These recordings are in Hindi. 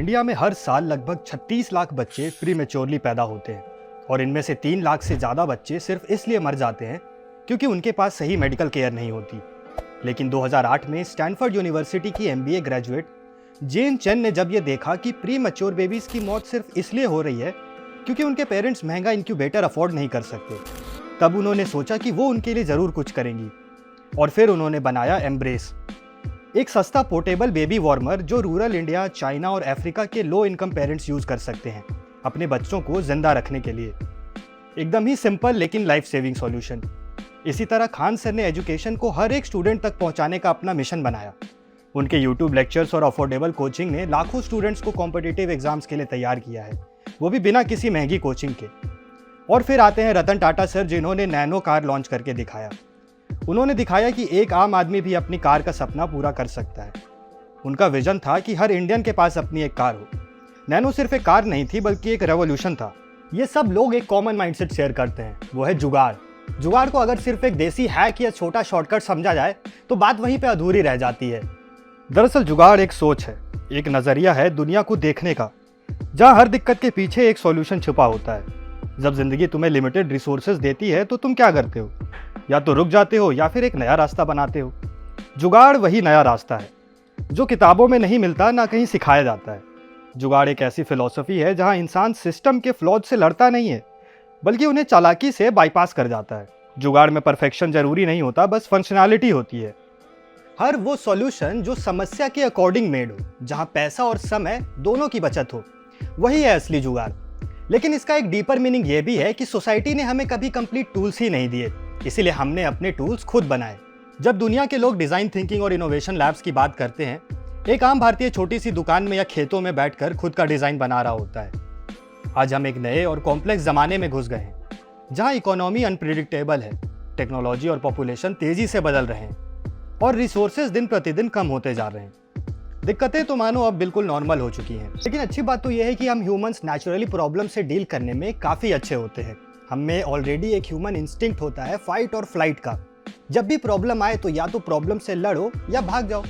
इंडिया में हर साल लगभग 36 लाख बच्चे प्रीमेच्योरली पैदा होते हैं और इनमें से 3 लाख से ज़्यादा बच्चे सिर्फ इसलिए मर जाते हैं क्योंकि उनके पास सही मेडिकल केयर नहीं होती। लेकिन 2008 में स्टैनफोर्ड यूनिवर्सिटी की MBA ग्रेजुएट जेन चेन ने जब ये देखा कि प्रीमेच्योर बेबीज़ की मौत सिर्फ इसलिए हो रही है क्योंकि उनके पेरेंट्स महंगा इंक्यूबेटर अफोर्ड नहीं कर सकते, तब उन्होंने सोचा कि वो उनके लिए ज़रूर कुछ करेंगी और फिर उन्होंने बनाया एम्ब्रेस, एक सस्ता पोर्टेबल बेबी वार्मर जो रूरल इंडिया, चाइना और अफ्रीका के लो इनकम पेरेंट्स यूज़ कर सकते हैं अपने बच्चों को जिंदा रखने के लिए। एकदम ही सिंपल लेकिन लाइफ सेविंग सॉल्यूशन। इसी तरह खान सर ने एजुकेशन को हर एक स्टूडेंट तक पहुंचाने का अपना मिशन बनाया। उनके यूट्यूब लेक्चर्स और अफोर्डेबल कोचिंग ने लाखों स्टूडेंट्स को कॉम्पिटिटिव एग्जाम्स के लिए तैयार किया है, वो भी बिना किसी महंगी कोचिंग के। और फिर आते हैं रतन टाटा सर, जिन्होंने नैनो कार लॉन्च करके दिखाया। उन्होंने दिखाया कि एक आम आदमी भी अपनी कार का सपना पूरा कर सकता है। उनका विजन था कि हर इंडियन के पास अपनी एक कार हो। नैनो सिर्फ एक कार नहीं थी बल्कि एक रेवोल्यूशन था। ये सब लोग एक कॉमन माइंडसेट शेयर करते हैं, वो है जुगाड़। जुगाड़ को अगर सिर्फ एक देसी हैक या छोटा शॉर्टकट समझा जाए तो बात वहीं पे अधूरी रह जाती है। दरअसल जुगाड़ एक सोच है, एक नज़रिया है दुनिया को देखने का, जहाँ हर दिक्कत के पीछे एक सॉल्यूशन छुपा होता है। जब जिंदगी तुम्हें लिमिटेड रिसोर्सेज देती है तो तुम क्या करते हो? या तो रुक जाते हो या फिर एक नया रास्ता बनाते हो। जुगाड़ वही नया रास्ता है जो किताबों में नहीं मिलता, ना कहीं सिखाया जाता है। जुगाड़ एक ऐसी फिलॉसफी है जहां इंसान सिस्टम के फ्लॉज से लड़ता नहीं है बल्कि उन्हें चालाकी से बाईपास कर जाता है। जुगाड़ में परफेक्शन जरूरी नहीं होता, बस फंक्शनैलिटी होती है। हर वो सॉल्यूशन जो समस्या के अकॉर्डिंग मेड हो, जहां पैसा और समय दोनों की बचत हो, वही है असली जुगाड़। लेकिन इसका एक डीपर मीनिंग ये भी है कि सोसाइटी ने हमें कभी कंप्लीट टूल्स ही नहीं दिए, इसीलिए हमने अपने टूल्स खुद बनाए। जब दुनिया के लोग डिजाइन थिंकिंग और इनोवेशन लैब्स की बात करते हैं, एक आम भारतीय छोटी सी दुकान में या खेतों में बैठकर खुद का डिजाइन बना रहा होता है। आज हम एक नए और कॉम्प्लेक्स जमाने में घुस गए हैं, जहां इकोनॉमी अनप्रिडिक्टेबल है, टेक्नोलॉजी और पॉपुलेशन तेजी से बदल रहे हैं और रिसोर्सेज दिन प्रतिदिन कम होते जा रहे हैं। दिक्कतें तो मानो अब बिल्कुल नॉर्मल हो चुकी हैं। लेकिन अच्छी बात तो यह है कि हम ह्यूमंस नेचुरली प्रॉब्लम से डील करने में काफ़ी अच्छे होते हैं। हम में ऑलरेडी एक ह्यूमन इंस्टिंक्ट होता है फाइट और फ्लाइट का। जब भी प्रॉब्लम आए तो या तो प्रॉब्लम से लड़ो या भाग जाओ।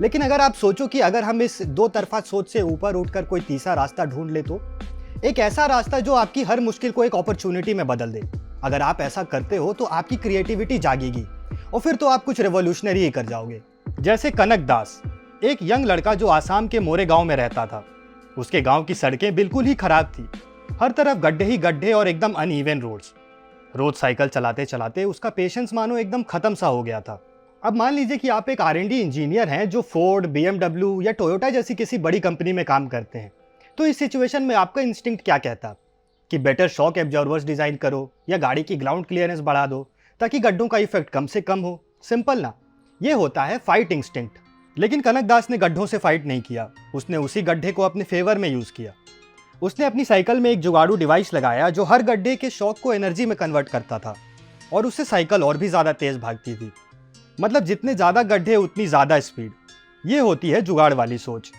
लेकिन अगर आप सोचो कि अगर हम इस दो तरफा सोच से ऊपर उठकर कोई तीसरा रास्ता ढूंढ ले, तो एक ऐसा रास्ता जो आपकी हर मुश्किल को एक अपॉर्चुनिटी में बदल दे। अगर आप ऐसा करते हो तो आपकी क्रिएटिविटी जागेगी और फिर तो आप कुछ रेवोल्यूशनरी ही कर जाओगे। जैसे कनक दास, एक यंग लड़का जो आसाम के मोरे गांव में रहता था। उसके गांव की सड़कें बिल्कुल ही खराब थी, हर तरफ गड्ढे ही गड्ढे और एकदम अनइवन रोड्स। रोज साइकिल चलाते चलाते उसका पेशेंस मानो एकदम खत्म सा हो गया था। अब मान लीजिए कि आप एक R&D इंजीनियर हैं जो फोर्ड, BMW या टोयोटा जैसी किसी बड़ी कंपनी में काम करते हैं। तो इस सिचुएशन में आपका इंस्टिंक्ट क्या कहता कि बेटर शॉक एब्जॉर्वर्स डिजाइन करो या गाड़ी की ग्राउंड क्लियरेंस बढ़ा दो ताकि गड्ढों का इफेक्ट कम से कम हो। सिंपल ना? ये होता है फाइट इंस्टिंक्ट। लेकिन कनक दास ने गड्ढों से फाइट नहीं किया, उसने उसी गड्ढे को अपने फेवर में यूज किया। उसने अपनी साइकिल में एक जुगाड़ू डिवाइस लगाया जो हर गड्ढे के शॉक को एनर्जी में कन्वर्ट करता था और उससे साइकिल और भी ज़्यादा तेज भागती थी। मतलब जितने ज़्यादा गड्ढे उतनी ज़्यादा स्पीड। ये होती है जुगाड़ वाली सोच।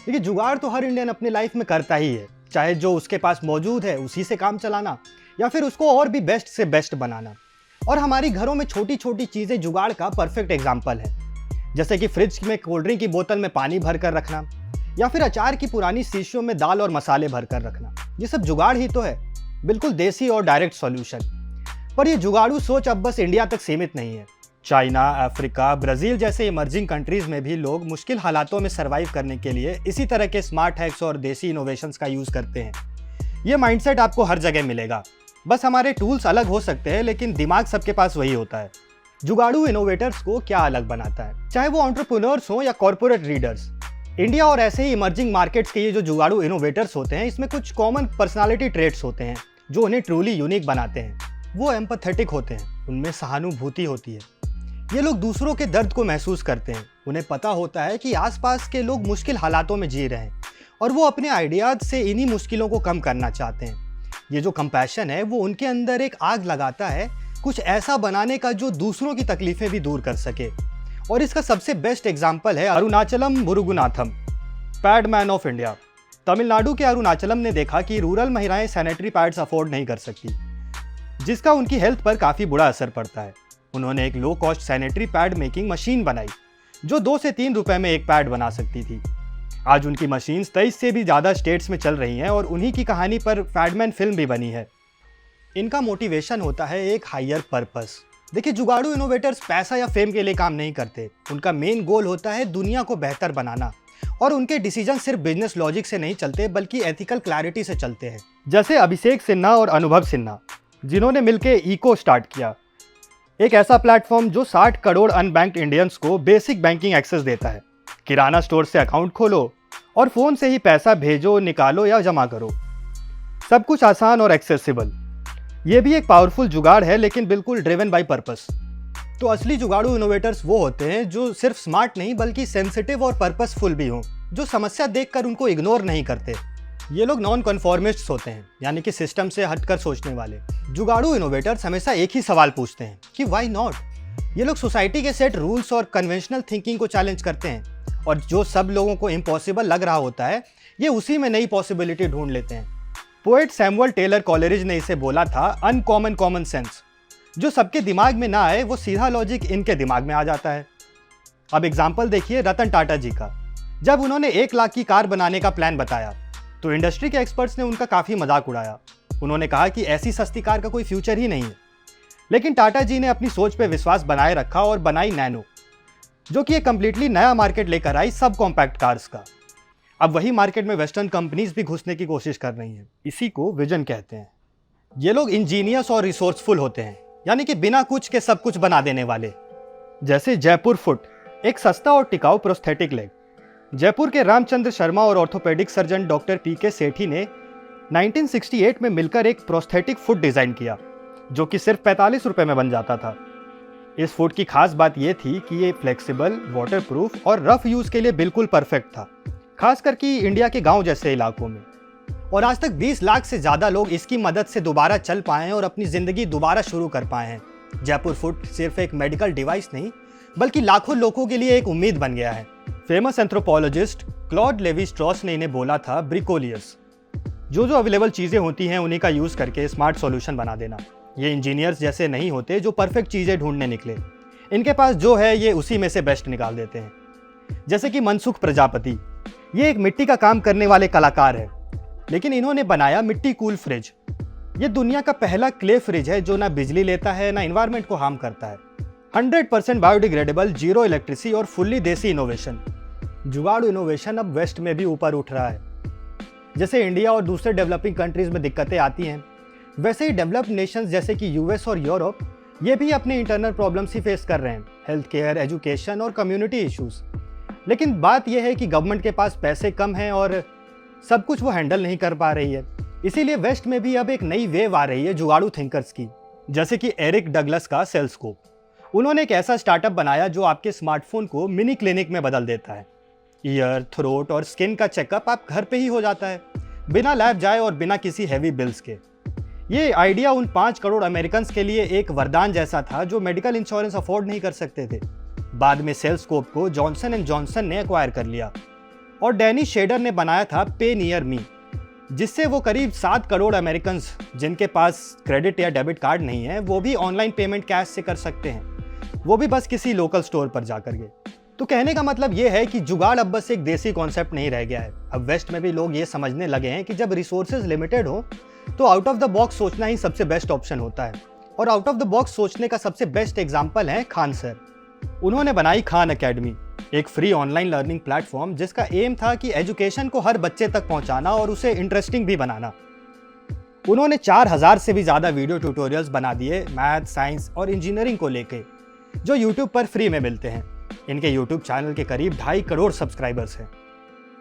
देखिए, जुगाड़ तो हर इंडियन अपने लाइफ में करता ही है, चाहे जो उसके पास मौजूद है उसी से काम चलाना या फिर उसको और भी बेस्ट से बेस्ट बनाना। और हमारी घरों में छोटी छोटी चीज़ें जुगाड़ का परफेक्ट एग्जाम्पल है, जैसे कि फ्रिज में कोल्ड ड्रिंक की बोतल में पानी भर कर रखना या फिर अचार की पुरानी शीशियों में दाल और मसाले भरकर रखना। ये सब जुगाड़ ही तो है, बिल्कुल देसी और डायरेक्ट सॉल्यूशन। पर ये जुगाड़ू सोच अब बस इंडिया तक सीमित नहीं है। चाइना, अफ्रीका, ब्राज़ील जैसे इमर्जिंग कंट्रीज में भी लोग मुश्किल हालातों में सर्वाइव करने के लिए इसी तरह के स्मार्ट हैक्स और देसी इनोवेशंस का यूज करते हैं। ये माइंडसेट आपको हर जगह मिलेगा, बस हमारे टूल्स अलग हो सकते हैं लेकिन दिमाग सबके पास वही होता है। जुगाड़ू इनोवेटर्स को क्या अलग बनाता है? चाहे वो एंटरप्रेन्योर्स हो या कॉर्पोरेट रीडर्स, इंडिया और ऐसे ही इमर्जिंग मार्केट्स के ये जो जुगाड़ू इनोवेटर्स होते हैं, इसमें कुछ कॉमन पर्सनालिटी ट्रेट्स होते हैं जो उन्हें ट्रूली यूनिक बनाते हैं। वो एम्पैथेटिक होते हैं, उनमें सहानुभूति होती है। ये लोग दूसरों के दर्द को महसूस करते हैं, उन्हें पता होता है कि आसपास के लोग मुश्किल हालातों में जी रहे हैं और वो अपने आइडियाज से इन्हीं मुश्किलों को कम करना चाहते हैं। ये जो कंपैशन है वो उनके अंदर एक आग लगाता है कुछ ऐसा बनाने का जो दूसरों की तकलीफें भी दूर कर सके। और इसका सबसे बेस्ट एग्जाम्पल है अरुणाचलम मुरुगनाथम, पैडमैन ऑफ इंडिया। तमिलनाडु के अरुणाचलम ने देखा कि रूरल महिलाएं सैनिटरी पैड्स अफोर्ड नहीं कर सकती, जिसका उनकी हेल्थ पर काफ़ी बुरा असर पड़ता है। उन्होंने एक low cost sanitary pad making machine बनाई जो 2 से 3 रुपए में एक पैड बना सकती थी। आज उनकी मशीन्स 23 से भी ज़्यादा स्टेट्स में चल रही हैं और उन्हीं की कहानी पर फैडमैन फिल्म भी बनी है। इनका मोटिवेशन होता है एक हायर पर्पस। देखिए, जुगाड़ू इनोवेटर्स पैसा या फेम के लिए काम नहीं करते। उनका मेन गोल होता है दुनिया को बेहतर बनाना, और उनके डिसीजन सिर्फ बिजनेस लॉजिक से नहीं चलते बल्कि एथिकल क्लैरिटी से चलते हैं। जैसे अभिषेक सिन्हा और अनुभव सिन्हा, जिन्होंने मिलकर इको स्टार्ट किया, एक ऐसा प्लेटफॉर्म जो 60 करोड़ अनबैंक्ड इंडियंस को बेसिक बैंकिंग एक्सेस देता है। किराना स्टोर से अकाउंट खोलो और फ़ोन से ही पैसा भेजो, निकालो या जमा करो, सब कुछ आसान और एक्सेसिबल। ये भी एक पावरफुल जुगाड़ है, लेकिन बिल्कुल ड्रिवन बाय पर्पस। तो असली जुगाड़ू इनोवेटर्स वो होते हैं जो सिर्फ स्मार्ट नहीं बल्कि सेंसिटिव और पर्पसफुल भी हों, जो समस्या देखकर उनको इग्नोर नहीं करते। ये लोग नॉन कन्फॉर्मिस्ट्स होते हैं, यानी कि सिस्टम से हटकर सोचने वाले। जुगाड़ू इनोवेटर्स हमेशा एक ही सवाल पूछते हैं कि व्हाई नॉट। ये लोग सोसाइटी के सेट रूल्स और कन्वेंशनल थिंकिंग को चैलेंज करते हैं, और जो सब लोगों को इम्पॉसिबल लग रहा होता है, ये उसी में नई पॉसिबिलिटी ढूंढ लेते हैं। पोएट सैमुअल टेलर कॉलेरिज ने इसे बोला था अनकॉमन कॉमन सेंस। जो सबके दिमाग में ना आए वो सीधा लॉजिक इनके दिमाग में आ जाता है। अब एग्जाम्पल देखिए रतन टाटा जी का। जब उन्होंने 1 लाख की कार बनाने का प्लान बताया तो इंडस्ट्री के एक्सपर्ट्स ने उनका काफ़ी मजाक उड़ाया। उन्होंने कहा कि ऐसी सस्ती कार का कोई फ्यूचर ही नहीं है। लेकिन टाटा जी ने अपनी सोच पे विश्वास बनाए रखा और बनाई नैनो, जो कि एक कंप्लीटली नया मार्केट लेकर आई सब कॉम्पैक्ट कार्स का। अब वही मार्केट में वेस्टर्न कंपनीज भी घुसने की कोशिश कर रही हैं। इसी को विजन कहते हैं। ये लोग इंजीनियर्स और रिसोर्सफुल होते हैं, यानी कि बिना कुछ के सब कुछ बना देने वाले। जैसे जयपुर फुट, एक सस्ता और टिकाऊ प्रोस्थेटिक लेग। जयपुर के रामचंद्र शर्मा और ऑर्थोपेडिक सर्जन डॉक्टर पीके सेठी ने 1968 में मिलकर एक प्रोस्थेटिक फुट डिजाइन किया, जो कि सिर्फ 45 रुपए में बन जाता था। इस फुट की खास बात यह थी कि ये फ्लेक्सिबल, वाटरप्रूफ और रफ यूज के लिए बिल्कुल परफेक्ट था, खासकर कि इंडिया के गांव जैसे इलाकों में। और आज तक 20 लाख से ज़्यादा लोग इसकी मदद से दोबारा चल पाए हैं और अपनी ज़िंदगी दोबारा शुरू कर पाए हैं। जयपुर फुट सिर्फ एक मेडिकल डिवाइस नहीं बल्कि लाखों लोगों के लिए एक उम्मीद बन गया है। Famous anthropologist Claude Levi Strauss ने इन्हें बोला था ब्रिकोलियस। जो अवेलेबल चीज़ें होती हैं उन्हीं का यूज़ करके स्मार्ट सॉल्यूशन बना देना। ये इंजीनियर्स जैसे नहीं होते जो परफेक्ट चीज़ें ढूंढने निकले। इनके पास जो है ये उसी में से बेस्ट निकाल देते हैं। जैसे कि मनसुख प्रजापति, ये एक मिट्टी का काम करने वाले कलाकार है, लेकिन इन्होंने बनाया मिट्टी कूल फ्रिज। ये दुनिया का पहला क्ले फ्रिज है जो ना बिजली लेता है ना इन्वायरमेंट को हार्म करता है। 100% बायोडिग्रेडेबल, जीरो इलेक्ट्रिसिटी और फुल्ली देसी इनोवेशन। जुगाड़ू इनोवेशन अब वेस्ट में भी ऊपर उठ रहा है। जैसे इंडिया और दूसरे डेवलपिंग कंट्रीज में दिक्कतें आती हैं, वैसे ही डेवलप्ड नेशंस जैसे कि यूएस और यूरोप ये भी अपने इंटरनल प्रॉब्लम्स ही फेस कर रहे हैं, हेल्थ केयर, एजुकेशन और कम्युनिटी इश्यूज। लेकिन बात यह है कि गवर्नमेंट के पास पैसे कम हैं और सब कुछ वो हैंडल नहीं कर पा रही है। इसीलिए वेस्ट में भी अब एक नई वेव आ रही है जुगाड़ू थिंकर्स की, जैसे कि एरिक डगलस का सेल्सकोप। उन्होंने एक ऐसा स्टार्टअप बनाया जो आपके स्मार्टफोन को मिनी क्लिनिक में बदल देता है। ईयर, थ्रोट और स्किन का चेकअप आप घर पे ही हो जाता है, बिना लैब जाए और बिना किसी हैवी बिल्स के। ये आइडिया उन 5 करोड़ अमेरिकन के लिए एक वरदान जैसा था जो मेडिकल इंश्योरेंस अफोर्ड नहीं कर सकते थे। बाद में सेल्सकोप को जॉनसन एंड जॉनसन ने एक्वायर कर लिया और डैनी शेडर ने बनाया था पे नियर मी, जिससे वो करीब 7 करोड़ अमेरिकन जिनके पास क्रेडिट या डेबिट कार्ड नहीं है वो भी ऑनलाइन पेमेंट कैश से कर सकते हैं, वो भी बस किसी लोकल स्टोर पर जाकर के। तो कहने का मतलब ये है कि जुगाड़ अब बस एक देसी कॉन्सेप्ट नहीं रह गया है। अब वेस्ट में भी लोग ये समझने लगे हैं कि जब रिसोर्सेज लिमिटेड हो तो आउट ऑफ द बॉक्स सोचना ही सबसे बेस्ट ऑप्शन होता है। और आउट ऑफ द बॉक्स सोचने का सबसे बेस्ट एग्जाम्पल है खान सर। उन्होंने बनाई खान अकेडमी, एक फ्री ऑनलाइन लर्निंग प्लेटफॉर्म जिसका एम था कि एजुकेशन को हर बच्चे तक पहुंचाना और उसे इंटरेस्टिंग भी बनाना। उन्होंने 4000 से भी ज़्यादा वीडियो ट्यूटोरियल्स बना दिए मैथ, साइंस और इंजीनियरिंग को लेके, जो यूट्यूब पर फ्री में मिलते हैं। इनके यूट्यूब चैनल के करीब 2.5 करोड़ सब्सक्राइबर्स हैं।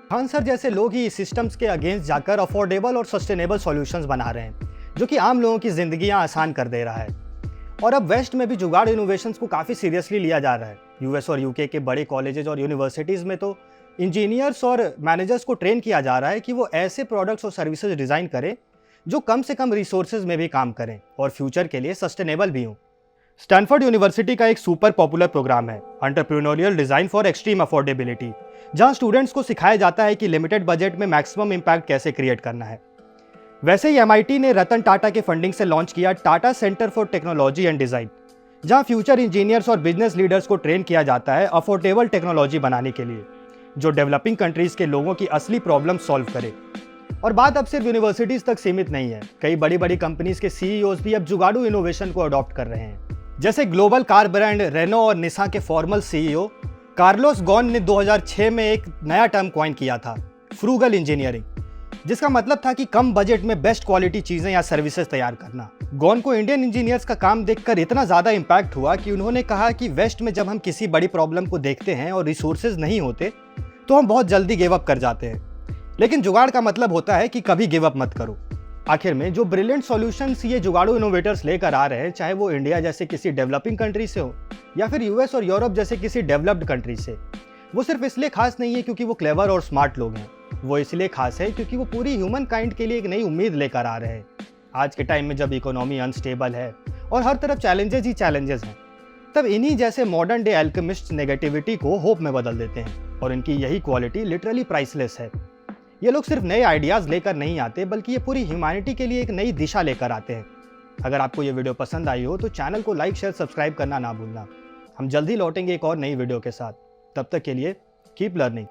खान सर जैसे लोग ही इस सिस्टम्स के अगेंस्ट जाकर अफोर्डेबल और सस्टेनेबल सॉल्यूशंस बना रहे हैं, जो कि आम लोगों की जिंदगियां आसान कर दे रहा है। और अब वेस्ट में भी जुगाड़ इनोवेशंस को काफ़ी सीरियसली लिया जा रहा है। यूएस और यूके के बड़े कॉलेजेस और यूनिवर्सिटीज़ में तो इंजीनियर्स और मैनेजर्स को ट्रेन किया जा रहा है कि वो ऐसे प्रोडक्ट्स और सर्विसेज डिज़ाइन करें जो कम से कम रिसोर्सेज में भी काम करें और फ्यूचर के लिए सस्टेनेबल भी हों। स्टैनफोर्ड यूनिवर्सिटी का एक सुपर पॉपुलर प्रोग्राम है entrepreneurial design for extreme affordability, जहां स्टूडेंट्स को सिखाया जाता है कि लिमिटेड बजट में मैक्सिमम इम्पैक्ट कैसे क्रिएट करना है। वैसे ही MIT ने रतन टाटा के फंडिंग से लॉन्च किया Tata centre for technology and design, जहां फ्यूचर इंजीनियर्स और बिजनेस लीडर्स को ट्रेन किया जाता है अफोर्डेबल टेक्नोलॉजी बनाने के लिए। जो डेवलपिंग कंट्रीज के लोगों की असली प्रॉब्लम सॉल्व करे। और बात अब सिर्फ यूनिवर्सिटीज तक सीमित नहीं है, कई बड़ी बड़ी कंपनीज के सीईओज भी अब जुगाड़ू इनोवेशन को अडॉप्ट कर रहे हैं। जैसे ग्लोबल कार ब्रांड रेनो और निसा के फॉर्मल सीईओ कार्लोस गॉन ने 2006 में एक नया टर्म कॉइन किया था, फ्रूगल इंजीनियरिंग, जिसका मतलब था कि कम बजट में बेस्ट क्वालिटी चीजें या सर्विसेज तैयार करना। गॉन को इंडियन इंजीनियर्स का काम देखकर इतना ज्यादा इंपैक्ट हुआ कि उन्होंने कहा कि वेस्ट में जब हम किसी बड़ी प्रॉब्लम को देखते हैं और रिसोर्सेज नहीं होते तो हम बहुत जल्दी गिव अप कर जाते हैं, लेकिन जुगाड़ का मतलब होता है कि कभी गिव अप मत करो। आखिर में जो ब्रिलियंट सॉल्यूशंस ये जुगाड़ू इनोवेटर्स लेकर आ रहे हैं, चाहे वो इंडिया जैसे किसी डेवलपिंग कंट्री से हो या फिर यूएस और यूरोप जैसे किसी डेवलप्ड कंट्री से, वो सिर्फ इसलिए खास नहीं है क्योंकि वो क्लेवर और स्मार्ट लोग हैं, वो इसलिए खास है क्योंकि वो पूरी ह्यूमन काइंड के लिए एक नई उम्मीद लेकर आ रहे हैं। आज के टाइम में जब इकोनॉमी अनस्टेबल है और हर तरफ चैलेंजेस ही चैलेंजेस हैं, तब इन्हीं जैसे मॉडर्न डे एल्केमिस्ट नेगेटिविटी को होप में बदल देते हैं, और इनकी यही क्वालिटी लिटरली प्राइसलेस है। ये लोग सिर्फ नए आइडियाज लेकर नहीं आते, बल्कि ये पूरी ह्यूमैनिटी के लिए एक नई दिशा लेकर आते हैं। अगर आपको ये वीडियो पसंद आई हो तो चैनल को लाइक शेयर सब्सक्राइब करना ना भूलना। हम जल्दी लौटेंगे एक और नई वीडियो के साथ। तब तक के लिए कीप लर्निंग।